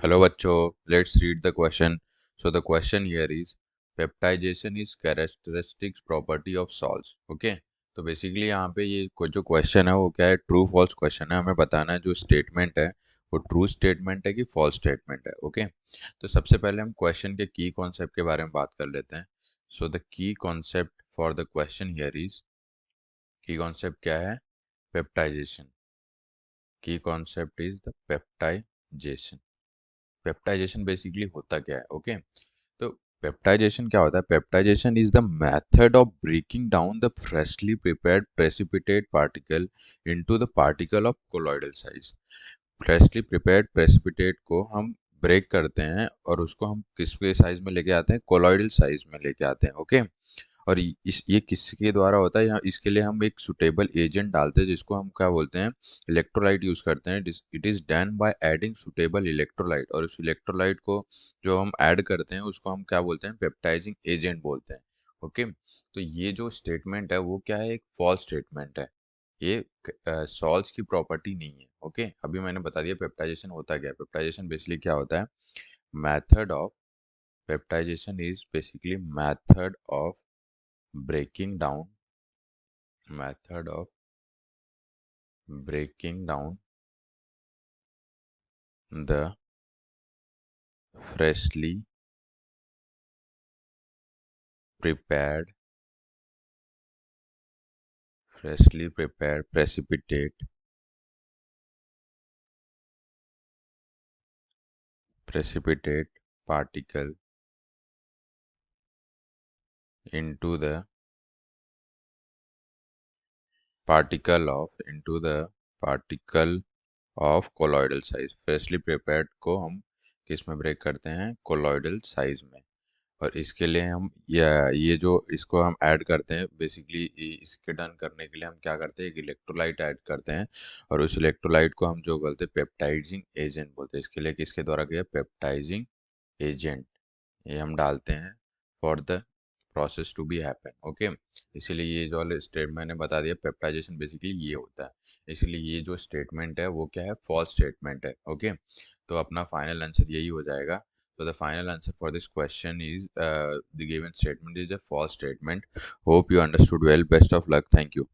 Hello बच्चों, let's read the question. So the question here is peptization is characteristics property of salts. Okay. तो basically यहाँ पे ये जो क्वेश्चन है वो क्या है, ट्रू फॉल्स क्वेश्चन है. हमें बताना है जो स्टेटमेंट है वो ट्रू स्टेटमेंट है कि फॉल्स स्टेटमेंट है. ओके. तो सबसे पहले हम क्वेश्चन के की कॉन्सेप्ट के बारे में बात कर लेते हैं. So the key concept for the question here is, key concept क्या है? Peptization. Key concept is the peptization. Peptization basically होता क्या है? ओके. तो पेप्टाइजेशन क्या होता है? Peptization is the method of breaking down the freshly prepared precipitate particle into the particle of colloidal size. Freshly prepared precipitate को हम break करते हैं और उसको हम किस के साइज में लेके आते हैं? कोलॉइडल साइज में लेके आते हैं. ओके. और ये किसके द्वारा होता है? यहाँ इसके लिए हम एक सुटेबल एजेंट डालते हैं जिसको हम क्या बोलते हैं? इलेक्ट्रोलाइट यूज करते हैं. It is done by adding suitable electrolyte. और उस इलेक्ट्रोलाइट को जो हम ऐड करते हैं उसको हम क्या बोलते हैं? पेप्टाइजिंग एजेंट बोलते हैं. ओके. तो ये जो स्टेटमेंट है वो क्या है? एक फॉल्स स्टेटमेंट है. ये सॉल्ट्स की प्रॉपर्टी नहीं है. ओके. अभी मैंने बता दिया पेप्टाइजेशन होता क्या है. पेप्टाइजेशन बेसिकली क्या होता है? Method of peptization is basically method of breaking down method of breaking down the freshly prepared precipitate particle into the particle of colloidal size. freshly prepared को हम किस में ब्रेक करते हैं? कोलॉइडल साइज में. और इसके लिए हम ये जो इसको हम ऐड करते हैं बेसिकली, इसके डन करने के लिए हम क्या करते हैं? एक इलेक्ट्रोलाइट ऐड करते हैं. और उस इलेक्ट्रोलाइट को हम जो बोलते हैं पेप्टाइजिंग एजेंट बोलते हैं. इसके लिए किसके द्वारा किया? Peptizing agent. ये हम डालते हैं for the process to be happen. Okay. इसीलिए ये जो वाले स्टेट मैंने बता दिया, पेप्टाइजेशन बेसिकली ये होता है. इसीलिए ये जो स्टेटमेंट है वो क्या है? फॉल्स स्टेटमेंट है. ओके. तो अपना फाइनल आंसर यही हो जाएगा. So the final answer for this question is the given statement is a false statement. Hope you understood well. Best of luck. Thank you.